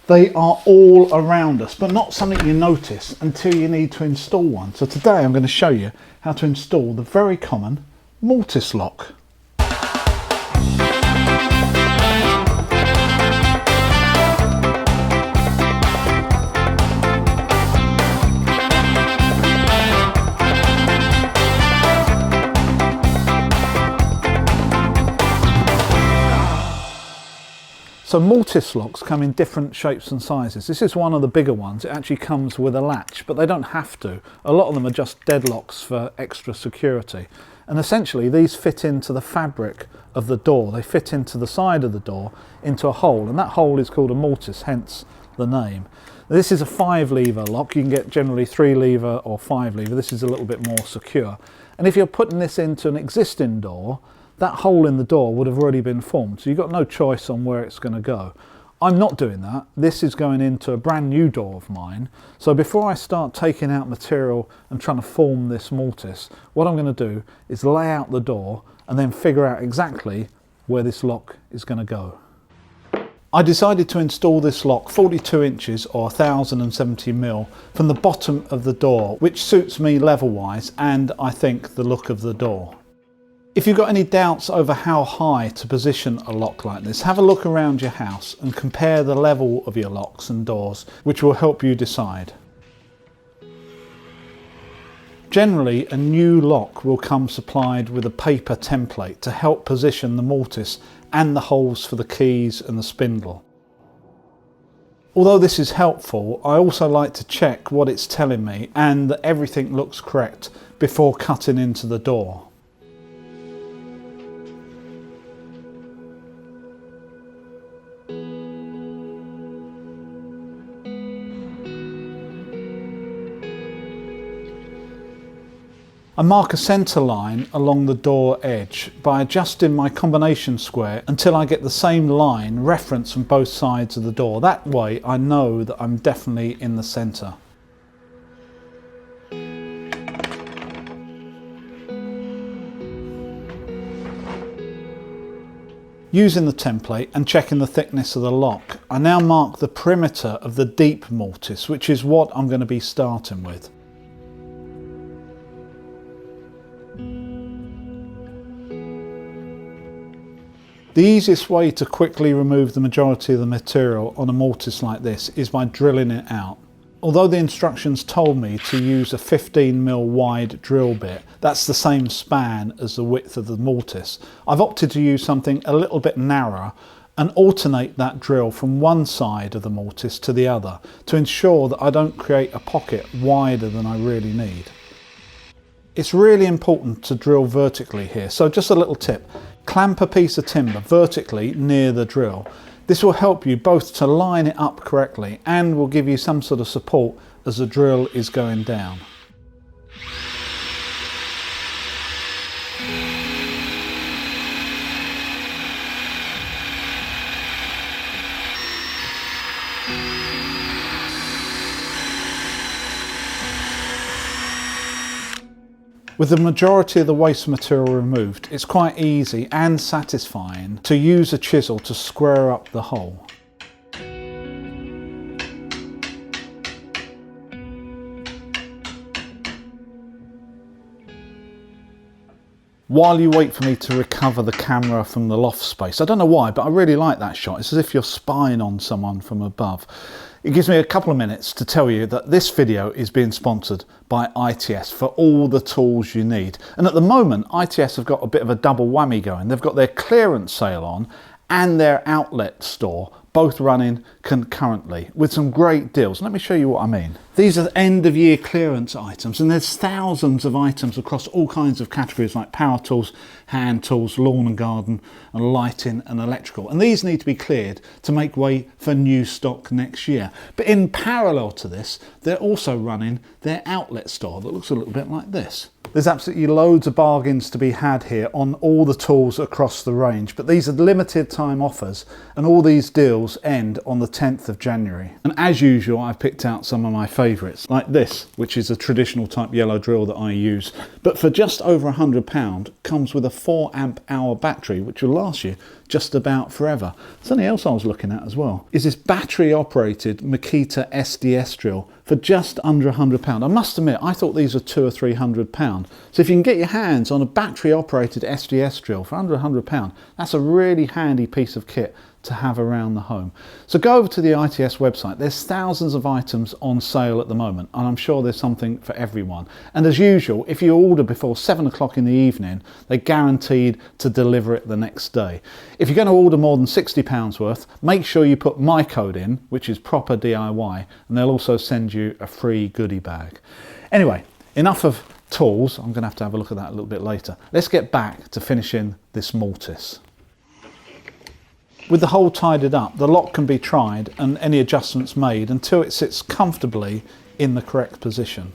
They are all around us, but not something you notice until you need to install one. So today I'm going to show you how to install the very common mortise lock. So mortise locks come in different shapes and sizes. This is one of the bigger ones. It actually comes with a latch, but they don't have to. A lot of them are just deadlocks for extra security. And essentially these fit into the fabric of the door. They fit into the side of the door into a hole, and that hole is called a mortise, hence the name. This is a 5-lever lock. You can get generally 3-lever or 5-lever. This is a little bit more secure. And if you're putting this into an existing door, that hole in the door would have already been formed, so you've got no choice on where it's going to go. I'm not doing that. This is going into a brand new door of mine. So before I start taking out material and trying to form this mortise, what I'm going to do is lay out the door and then figure out exactly where this lock is going to go. I decided to install this lock 42 inches or 1070mm from the bottom of the door, which suits me level wise and I think the look of the door. If you've got any doubts over how high to position a lock like this, have a look around your house and compare the level of your locks and doors, which will help you decide. Generally, a new lock will come supplied with a paper template to help position the mortise and the holes for the keys and the spindle. Although this is helpful, I also like to check what it's telling me and that everything looks correct before cutting into the door. I mark a centre line along the door edge by adjusting my combination square until I get the same line reference from both sides of the door. That way I know that I'm definitely in the centre. Using the template and checking the thickness of the lock, I now mark the perimeter of the deep mortise, which is what I'm going to be starting with. The easiest way to quickly remove the majority of the material on a mortise like this is by drilling it out. Although the instructions told me to use a 15mm wide drill bit, that's the same span as the width of the mortise, I've opted to use something a little bit narrower and alternate that drill from one side of the mortise to the other to ensure that I don't create a pocket wider than I really need. It's really important to drill vertically here, so just a little tip. Clamp a piece of timber vertically near the drill. This will help you both to line it up correctly and will give you some sort of support as the drill is going down. With the majority of the waste material removed, it's quite easy and satisfying to use a chisel to square up the hole. While you wait for me to recover the camera from the loft space, I don't know why, but I really like that shot. It's as if you're spying on someone from above. It gives me a couple of minutes to tell you that this video is being sponsored by ITS for all the tools you need. And at the moment, ITS have got a bit of a double whammy going. They've got their clearance sale on and their outlet store, both running concurrently with some great deals. Let me show you what I mean. These are end of year clearance items, and there's thousands of items across all kinds of categories like power tools, hand tools, lawn and garden, and lighting and electrical. And these need to be cleared to make way for new stock next year. But in parallel to this, they're also running their outlet store that looks a little bit like this. There's absolutely loads of bargains to be had here on all the tools across the range, but these are limited time offers, and all these deals sales end on the 10th of January. And as usual, I've picked out some of my favourites, like this, which is a traditional type yellow drill that I use. But for just over £100, comes with a 4 amp hour battery, which will last you just about forever. Something else I was looking at as well is this battery operated Makita SDS drill for just under £100. I must admit, I thought these were £200 or £300. So if you can get your hands on a battery operated SDS drill for under £100, that's a really handy piece of kit to have around the home. So go over to the ITS website. There's thousands of items on sale at the moment, and I'm sure there's something for everyone. And as usual, if you order before 7 o'clock in the evening, they're guaranteed to deliver it the next day. If you're going to order more than £60 worth, make sure you put my code in, which is proper DIY, and they'll also send you a free goodie bag. Anyway, enough of tools. I'm going to have a look at that a little bit later. Let's get back to finishing this mortise. With the hole tidied up, the lock can be tried and any adjustments made until it sits comfortably in the correct position.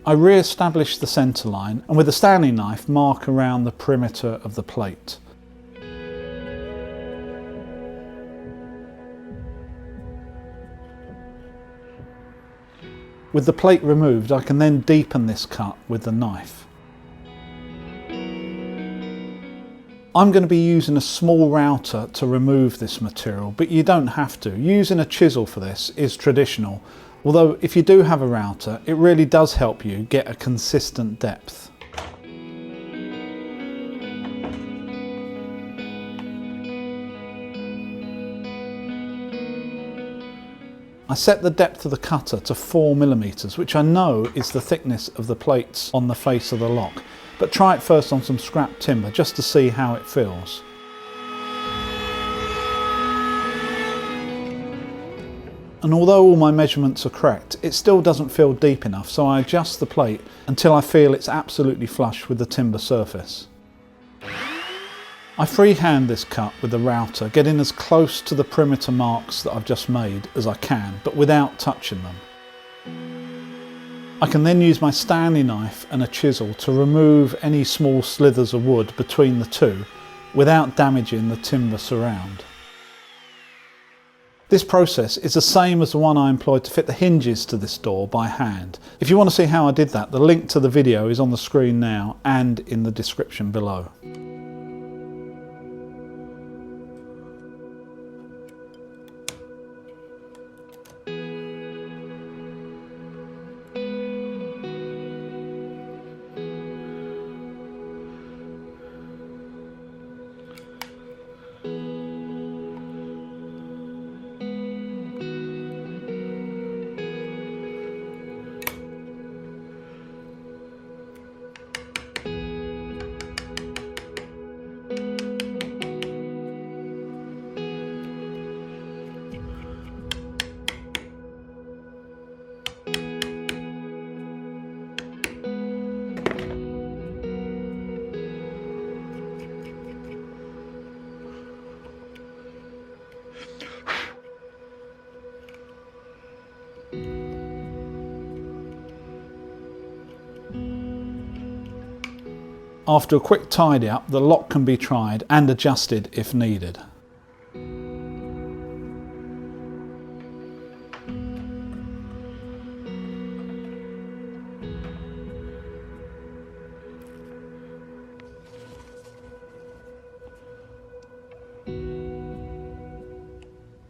I re-establish the centre line and with a Stanley knife mark around the perimeter of the plate. With the plate removed, I can then deepen this cut with the knife. I'm going to be using a small router to remove this material, but you don't have to. Using a chisel for this is traditional. Although if you do have a router, it really does help you get a consistent depth. I set the depth of the cutter to 4mm, which I know is the thickness of the plates on the face of the lock, but try it first on some scrap timber just to see how it feels. And although all my measurements are correct, it still doesn't feel deep enough, so I adjust the plate until I feel it's absolutely flush with the timber surface. I freehand this cut with the router, getting as close to the perimeter marks that I've just made as I can, but without touching them. I can then use my Stanley knife and a chisel to remove any small slithers of wood between the two without damaging the timber surround. This process is the same as the one I employed to fit the hinges to this door by hand. If you want to see how I did that, the link to the video is on the screen now and in the description below. After a quick tidy up, the lock can be tried and adjusted if needed.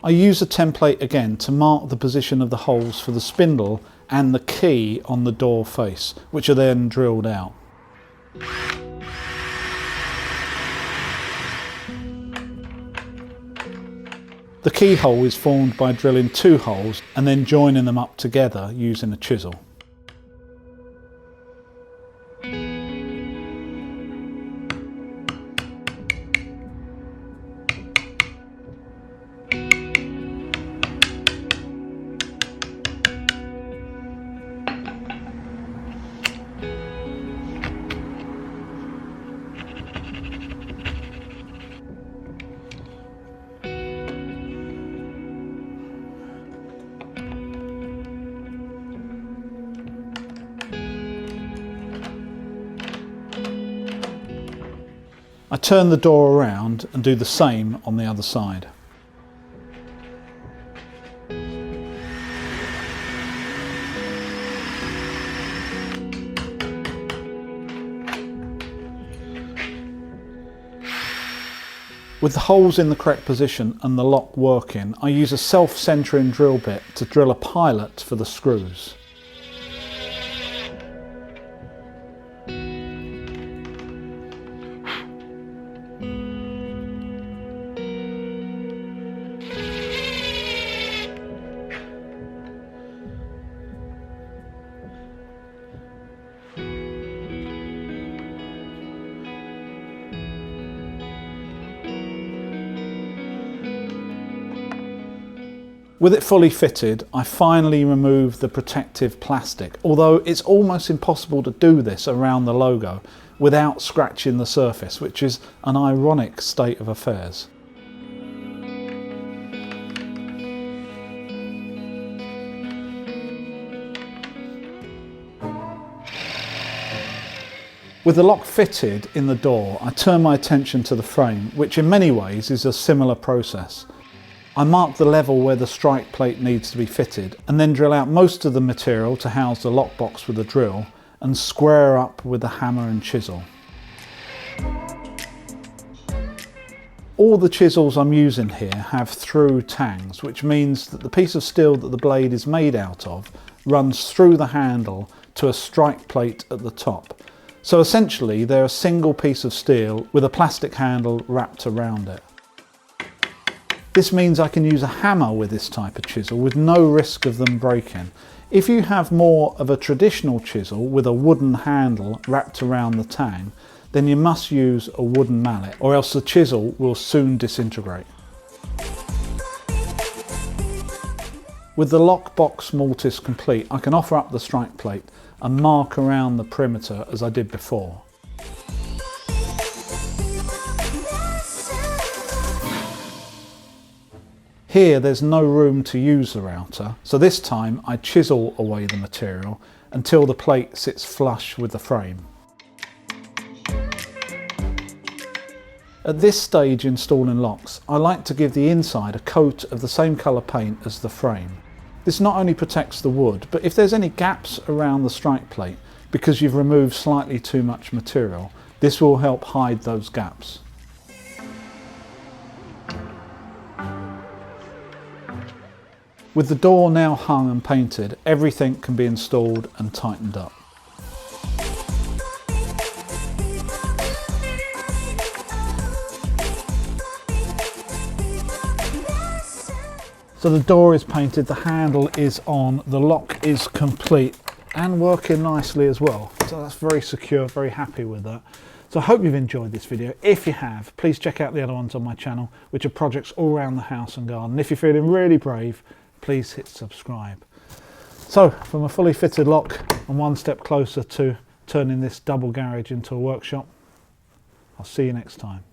I use a template again to mark the position of the holes for the spindle and the key on the door face, which are then drilled out. The keyhole is formed by drilling 2 holes and then joining them up together using a chisel. I turn the door around and do the same on the other side. With the holes in the correct position and the lock working, I use a self-centering drill bit to drill a pilot for the screws. With it fully fitted, I finally remove the protective plastic, although it's almost impossible to do this around the logo without scratching the surface, which is an ironic state of affairs. With the lock fitted in the door, I turn my attention to the frame, which in many ways is a similar process. I mark the level where the strike plate needs to be fitted and then drill out most of the material to house the lockbox with a drill and square up with a hammer and chisel. All the chisels I'm using here have through tangs, which means that the piece of steel that the blade is made out of runs through the handle to a strike plate at the top. So essentially they're a single piece of steel with a plastic handle wrapped around it. This means I can use a hammer with this type of chisel with no risk of them breaking. If you have more of a traditional chisel with a wooden handle wrapped around the tang, then you must use a wooden mallet or else the chisel will soon disintegrate. With the lockbox mortise complete, I can offer up the strike plate and mark around the perimeter as I did before. Here there's no room to use the router, so this time I chisel away the material until the plate sits flush with the frame. At this stage installing locks, I like to give the inside a coat of the same colour paint as the frame. This not only protects the wood, but if there's any gaps around the strike plate because you've removed slightly too much material, this will help hide those gaps. With the door now hung and painted, everything can be installed and tightened up. So the door is painted, the handle is on, the lock is complete and working nicely as well. So that's very secure, very happy with that. So I hope you've enjoyed this video. If you have, please check out the other ones on my channel, which are projects all around the house and garden. If you're feeling really brave, please hit subscribe. So from a fully fitted lock and one step closer to turning this double garage into a workshop, I'll see you next time.